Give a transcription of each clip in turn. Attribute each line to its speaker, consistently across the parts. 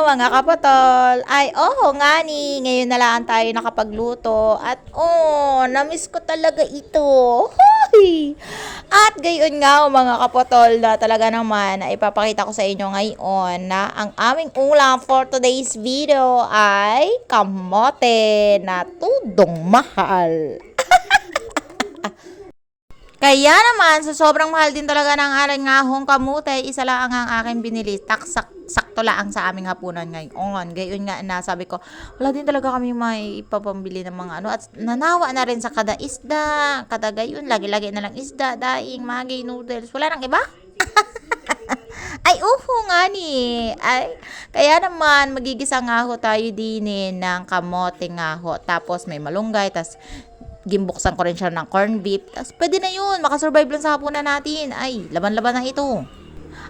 Speaker 1: mga kapatol. Ay, nga ni. Ngayon na lang tayo nakapagluto. At namiss ko talaga ito. Hoy! At gayon nga mga kapatol na talaga naman na ipapakita ko sa inyo ngayon na ang aming ulam for today's video ay kamote na tudong mahal. Kaya naman, sa sobrang mahal din talaga ng arangahong kamute, isa lang ang aking binili. Sakto lang sa aming hapunan ngayon. Gayon nga na sabi ko, wala din talaga kami may ipapambili ng mga ano. At nanawa na rin sa kada isda, kada gayon, lagi-lagi na lang isda, daing, maggi, noodles. Wala nang iba? Ay, nga ni. Ay, kaya naman, magigisa nga ho tayo din ng kamote nga ho. Tapos may malunggay, tas gimbuksan ko rin siya ng corn beef. Tapos pwede na yun. Makasurvive lang sa hapunan natin. Ay, laban-laban na ito.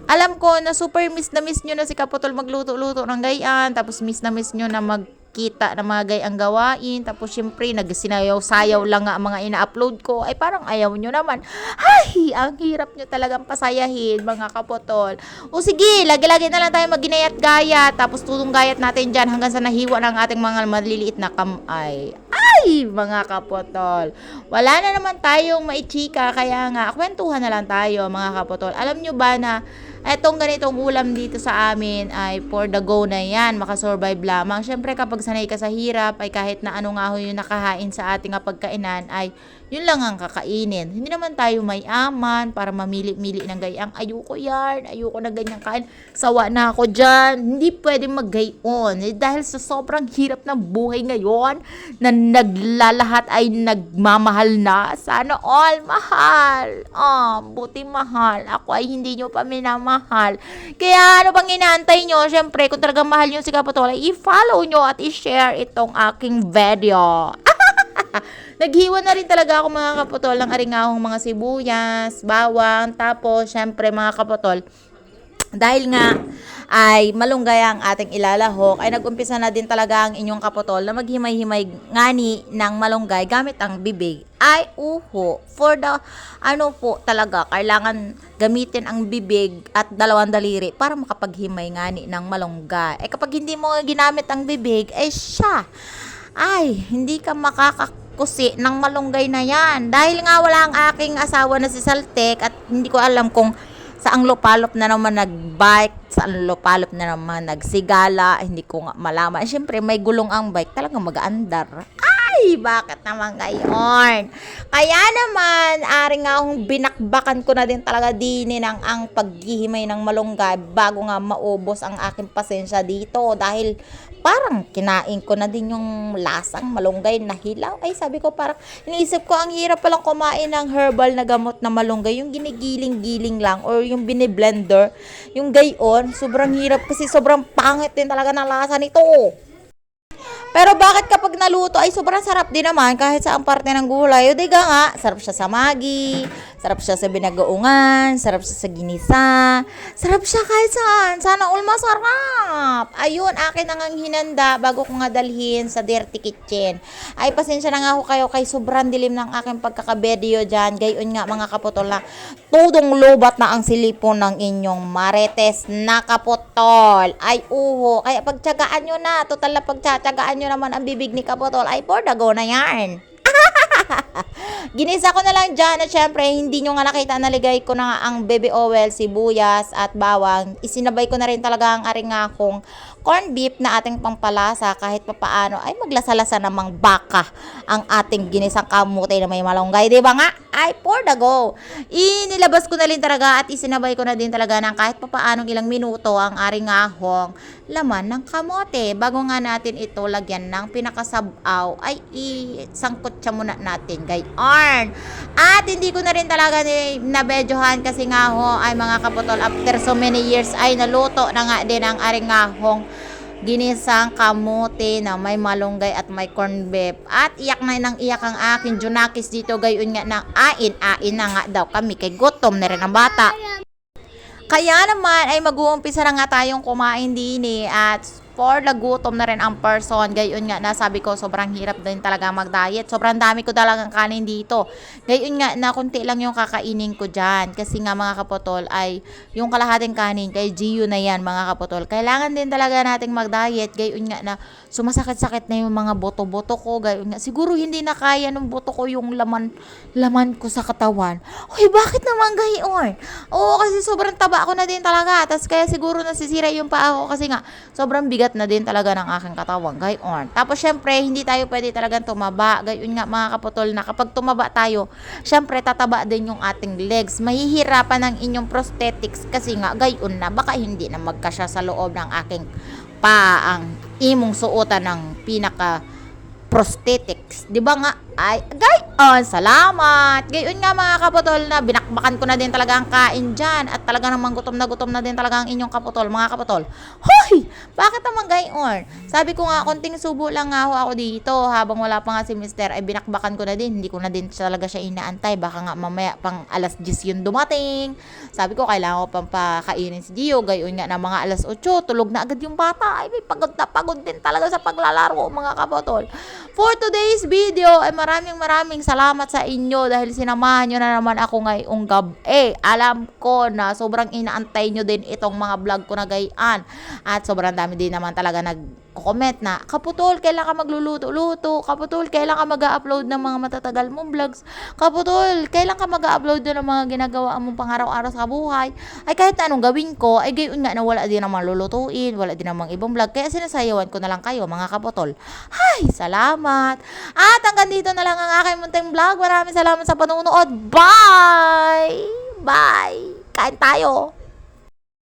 Speaker 1: Alam ko na super miss na miss nyo na si Kaputol magluto-luto ng gayaan. Tapos miss na miss nyo na magkita ng mga gayang gawain. Tapos syempre, nagsinayaw-sayaw lang nga ang mga ina-upload ko. Ay, parang ayaw nyo naman. Ay, ang hirap nyo talagang pasayahin, mga Kaputol. O sige, lagi-lagi na lang tayo maginayat-gayat. Tapos tulong gayat natin dyan hanggang sa nahiwa ng ating mga maliliit na kamay. Ay, mga kapotol. Wala na naman tayong maichika, kaya nga, kwentuhan na lang tayo, mga kapotol. Alam nyo ba na etong ganitong ulam dito sa amin ay for the go na yan, makasurvive lamang. Siyempre, kapag sanay ka sa hirap, ay kahit na ano nga ho yung nakahain sa ating pagkainan, ay yun lang ang kakainin. Hindi naman tayo mayaman para mamili-mili ng gayang. Ayoko yan, ayoko na ganyang kain. Sawa na ako dyan. Hindi pwede maggayon. Dahil sa sobrang hirap ng buhay ngayon, na naglalahat ay nagmamahal na. Sana all mahal. Buti mahal. Ako ay hindi nyo pa minamahal. Kaya ano bang inaantay nyo? Siyempre, kung talagang mahal nyo si Kaputol, i-follow nyo at i-share itong aking video. Naghiwa na rin talaga ako, mga kaputol, ng aringahong mga sibuyas, bawang, tapos syempre mga kaputol, dahil nga ay malunggay ang ating ilalahok, ay nag-umpisa na din talaga ang inyong kaputol na maghimay-himay ngani ng malunggay gamit ang bibig. Ay for the talaga, kailangan gamitin ang bibig at dalawang daliri para makapaghimay ngani ng malunggay. Kapag hindi mo ginamit ang bibig, hindi ka makakakusi ng malunggay na yan. Dahil nga wala ang aking asawa na si Saltek at hindi ko alam kung saang lupalop na naman nagbike, saan lupalop na naman nagsigala, hindi ko nga malaman. Siyempre, may gulong ang bike, talagang mag-aandar. Ay, bakit naman ngayon? Kaya naman, nga akong binakbakan ko na din talaga ang paghihimay ng malunggay bago nga maubos ang aking pasensya dito. Dahil parang kinain ko na din yung lasang malunggay na hilaw. Ay, sabi ko parang, iniisip ko ang hirap palang kumain ng herbal na gamot na malunggay. Yung ginigiling-giling lang or yung biniblender. Yung gayon, sobrang hirap kasi sobrang pangit din talaga ng lasa nito. Pero bakit kapag naluto ay sobrang sarap din naman kahit sa ang parte ng gulay. O diga nga, sarap siya sa magi, sarap siya sa binagoongan, sarap siya sa ginisa, sarap siya kahit saan. Sana all masarap. Ayun, akin na ngang hinanda bago ko nga dalhin sa dirty kitchen. Ay, pasensya na nga ako kayo kay sobrang dilim ng aking pagkakabedio dyan. Gayon nga mga kaputol na tudong lubat na ang silipon ng inyong marites na kaputol. Ay, kaya pagtsagaan nyo na. Total na pagtsatsagaan nyo naman ang bibig ni Kaputol ay for the go na yan. Ginisa ko na lang dyan at syempre hindi nyo nga nakita, naligay ko na nga ang baby oil, sibuyas at bawang. Isinabay ko na rin talaga ang aringakong corn beef na ating pampalasa kahit papaano ay maglasa-lasa namang baka ang ating ginisang kamote na may malunggay. Diba nga? Ay for the go. Inilabas ko na rin talaga at isinabay ko na din talaga ng kahit papaanong ilang minuto ang aringahong laman ng kamote. Bago nga natin ito lagyan ng pinakasabaw ay isangkot siya muna natin gayon. At hindi ko na rin talaga nabedyohan kasi nga ay mga kaputol, after so many years ay naluto na nga din ang aringahong ginisang kamote na may malunggay at may corn beef. At iyak na nang iyak ang akin Junakis dito gayon nga ng ain na nga daw kami kay gutom na rin ang bata. Kaya naman ay mag-uumpisa na nga tayong kumain din at for the gutom na rin ang person. Gayon nga na sabi ko sobrang hirap din talaga mag-diet. Sobrang dami ko talagang kanin dito. Gayon nga na konti lang yung kakainin ko dyan. Kasi nga mga kaputol ay yung kalahating kanin kay Gio na yan mga kaputol. Kailangan din talaga nating mag-diet. Gayon nga na sumasakit-sakit na yung mga boto-boto ko. Gayon nga siguro hindi na kaya ng boto ko yung laman ko sa katawan. Uy, bakit naman gayon? Oo, kasi sobrang taba ko na din talaga. Tas kaya siguro nasisira yung paa ko kasi nga sobrang bigat na din talaga ng aking katawan. Gayon. Tapos syempre, hindi tayo pwede talagang tumaba. Gayon nga mga kaputol na kapag tumaba tayo, syempre tataba din yung ating legs. Mahihirapan ng inyong prosthetics kasi nga gayon na baka hindi na magkasya sa loob ng aking paa ang imong suotan ng pinaka prosthetics. 'Di ba nga? Ay, gayon, salamat. Gayon nga mga kaputol na binakbakan ko na din talaga ang kain dyan. At talaga namang gutom na din talaga ang inyong kaputol, mga kaputol. Hoy! Bakit naman gayon? Sabi ko nga, konting subo lang nga ako dito. Habang wala pa nga si mister, ay binakbakan ko na din. Hindi ko na din talaga siya inaantay. Baka nga mamaya pang alas 10 yun dumating. Sabi ko, kailangan ko pang pakainin si Gio. Gayon nga na mga alas 8, tulog na agad yung bata. Ay, may pagod na pagod din talaga sa paglalaro, mga kaputol. For today's video, ay maraming salamat sa inyo dahil sinamahan nyo na naman ako ngayong gabi. Alam ko na sobrang inaantay nyo din itong mga vlog ko na gayaan. At sobrang dami din naman talaga nag-comment na, Kaputol, kailan ka magluluto-luto? Kaputol, kailan ka mag-upload ng mga matatagal mong vlogs? Kaputol, kailan ka mag-upload ng mga ginagawa mong pang-araw-araw sa buhay? Ay kahit anong gawin ko, ay gayon nga na wala din namang lulutuin, wala din namang ibang vlog. Kaya sinasayawan ko na lang kayo, mga kaputol. Ay, salamat! At hanggang dito na lang ang aking munting vlog. Maraming salamat sa panonood. Bye! Bye! Kain tayo!